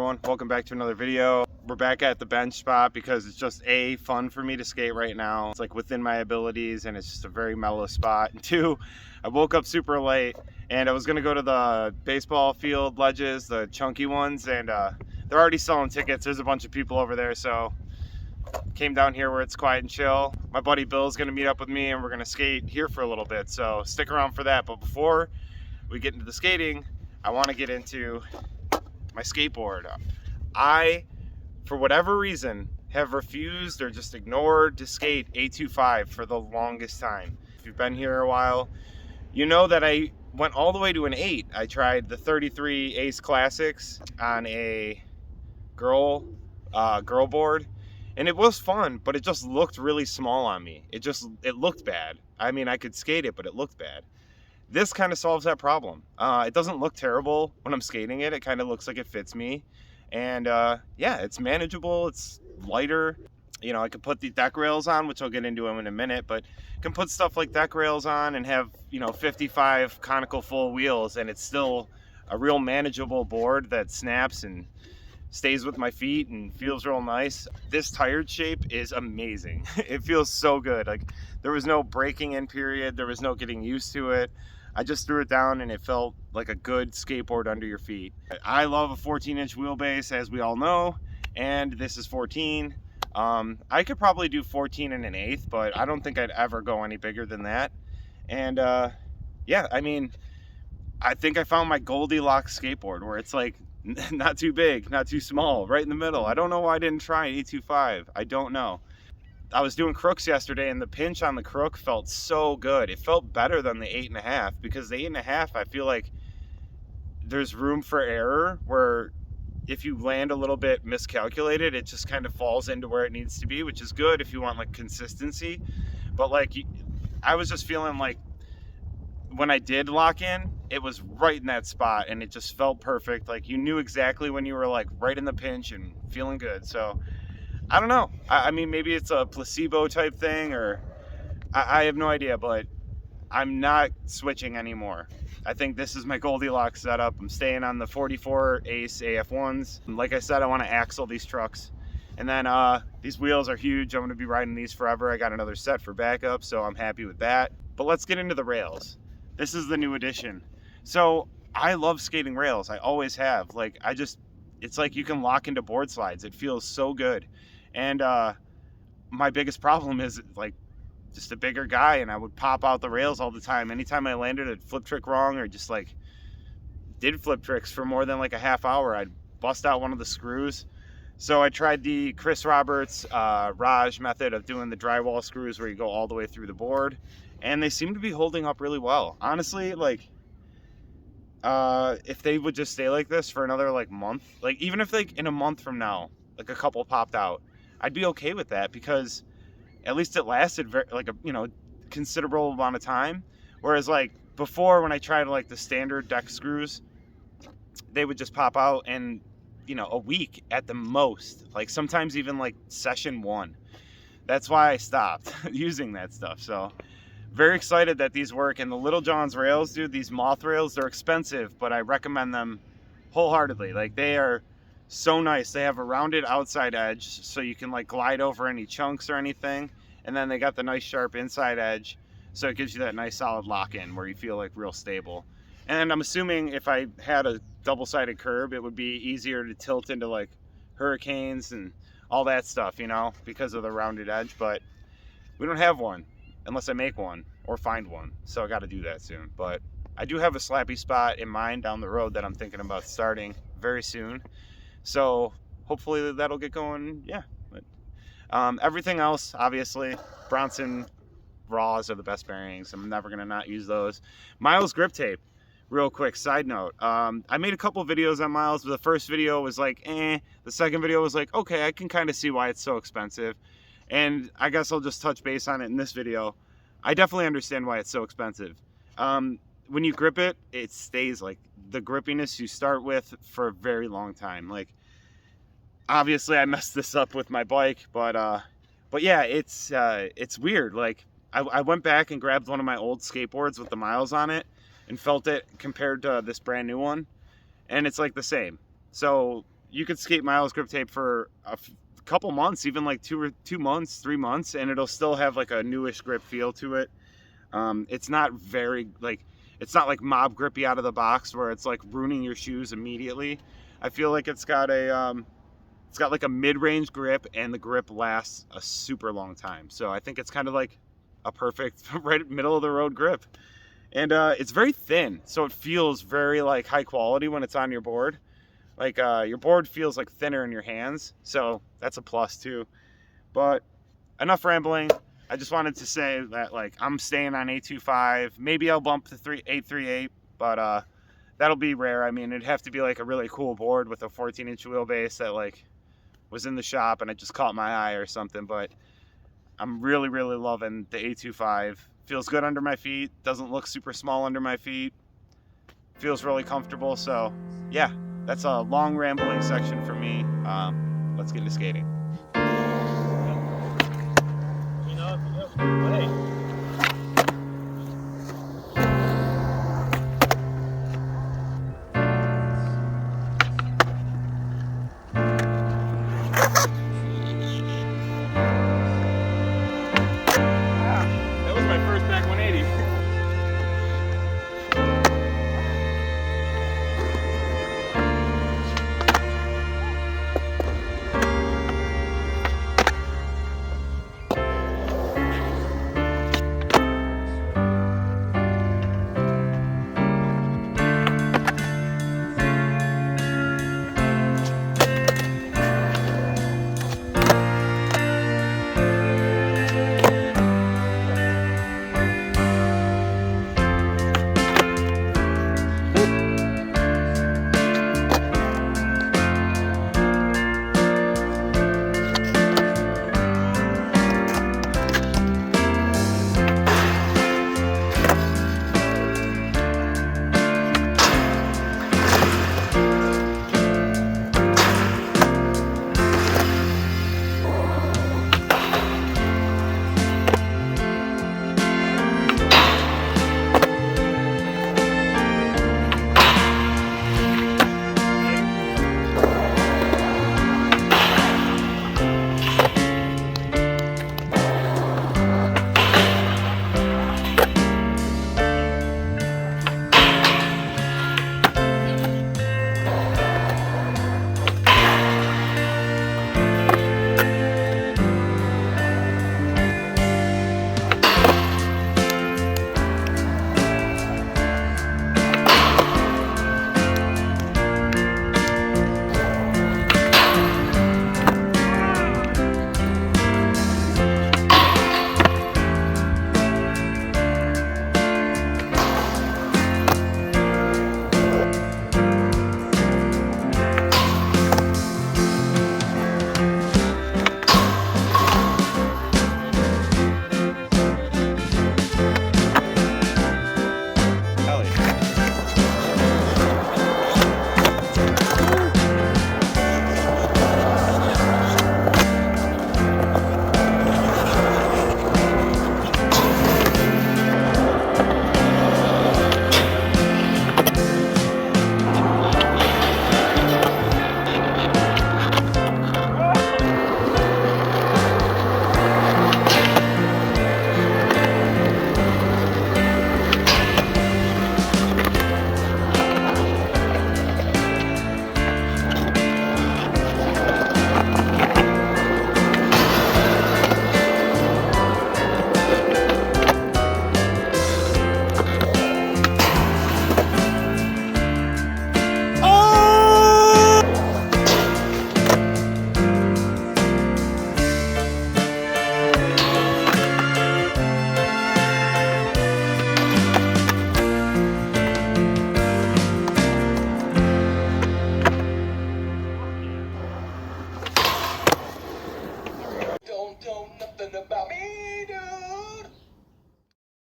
everyone? Welcome back to another video. We're back at the bench spot because it's just A, fun for me to skate right now. It's like within my abilities and it's just a very mellow spot. And two, I woke up super late and I was gonna go to the baseball field ledges, the chunky ones, and they're already selling tickets. There's a bunch of people over there, so came down here where it's quiet and chill. My buddy Bill's gonna meet up with me and we're gonna skate here for a little bit, so stick around for that. But before we get into the skating, I want to get into my skateboard. I, for whatever reason, have refused or just ignored to skate 825 for the longest time. If you've been here a while, you know that I went all the way to an 8. I tried the 33 Ace Classics on a girl board, and it was fun, but it just looked really small on me. It looked bad. I mean, I could skate it, but it looked bad. This kind of solves that problem. It doesn't look terrible when I'm skating it. It kind of looks like it fits me. And yeah, it's manageable. It's lighter. You know, I could put the deck rails on, which I'll get into in a minute, but can put stuff like deck rails on and have, you know, 55 conical full wheels, and it's still a real manageable board that snaps and stays with my feet and feels real nice. This tired shape is amazing. It feels so good. Like, there was no breaking in period. There was no getting used to it. I just threw it down and it felt like a good skateboard under your feet. I love a 14-inch wheelbase, as we all know, and this is 14. I could probably do 14 and an 1/8, but I don't think I'd ever go any bigger than that. And yeah, I mean, I think I found my Goldilocks skateboard, where it's like not too big, not too small, right in the middle. I don't know why I didn't try an 825. I don't know. I was doing crooks yesterday and the pinch on the crook felt so good. It felt better than the 8.5, because the 8.5, I feel like there's room for error, where if you land a little bit miscalculated, it just kind of falls into where it needs to be, which is good if you want like consistency. But like, I was just feeling like when I did lock in, it was right in that spot and it just felt perfect. Like, you knew exactly when you were like right in the pinch and feeling good. So I don't know. I mean, maybe it's a placebo type thing, or I have no idea, but I'm not switching anymore. I think this is my Goldilocks setup. I'm staying on the 44 Ace AF1s. And like I said, I want to axle these trucks. And then these wheels are huge. I'm going to be riding these forever. I got another set for backup, so I'm happy with that. But let's get into the rails. This is the new addition. So I love skating rails. I always have. Like, it's like you can lock into board slides. It feels so good. And my biggest problem is like just a bigger guy, and I would pop out the rails all the time. Anytime I landed a flip trick wrong, or just like did flip tricks for more than like a half hour, I'd bust out one of the screws. So I tried the Chris Roberts Raj method of doing the drywall screws, where you go all the way through the board, and they seem to be holding up really well. Honestly, like, if they would just stay like this for another like month, like even if like in a month from now, like a couple popped out, I'd be okay with that, because at least it lasted like a, you know, considerable amount of time. Whereas like before, when I tried like the standard deck screws, they would just pop out in, you know, a week at the most, like sometimes even like session 1. That's why I stopped using that stuff. So very excited that these work. And the Little John's rails, dude, these moth rails, they're expensive, but I recommend them wholeheartedly. Like, they are so nice. They have a rounded outside edge, so you can like glide over any chunks or anything, and then they got the nice sharp inside edge, so it gives you that nice solid lock-in where you feel like real stable. And I'm assuming if I had a double-sided curb, it would be easier to tilt into like hurricanes and all that stuff, you know, because of the rounded edge. But we don't have one unless I make one or find one, so I got to do that soon. But I do have a slappy spot in mind down the road that I'm thinking about starting very soon. So hopefully that'll get going. Yeah. But everything else, obviously, Bronson Raws are the best bearings. I'm never going to not use those. Miles grip tape, real quick side note. I made a couple videos on Miles, but the first video was like, eh. The second video was like, okay, I can kind of see why it's so expensive. And I guess I'll just touch base on it in this video. I definitely understand why it's so expensive. When you grip it, it stays like the grippiness you start with for a very long time. Like, obviously I messed this up with my bike, but yeah, it's weird. Like, I went back and grabbed one of my old skateboards with the Miles on it and felt it compared to this brand new one, and it's like the same. So you could skate Miles grip tape for a couple months, even like 2 months, 3 months, and it'll still have like a newish grip feel to it. It's not very like, it's not like mob grippy out of the box where it's like ruining your shoes immediately. I feel like it's got like a mid-range grip, and the grip lasts a super long time. So I think it's kind of like a perfect right middle of the road grip. And it's very thin, so it feels very like high quality when it's on your board. Like your board feels like thinner in your hands, so that's a plus too. But enough rambling. I just wanted to say that like I'm staying on 825. Maybe I'll bump to 838, but that'll be rare. I mean, it'd have to be like a really cool board with a 14-inch wheelbase that like was in the shop and it just caught my eye or something. But I'm really, really loving the 825. Feels good under my feet. Doesn't look super small under my feet. Feels really comfortable. So yeah, that's a long rambling section for me. Let's get into skating. Hey. That was my first back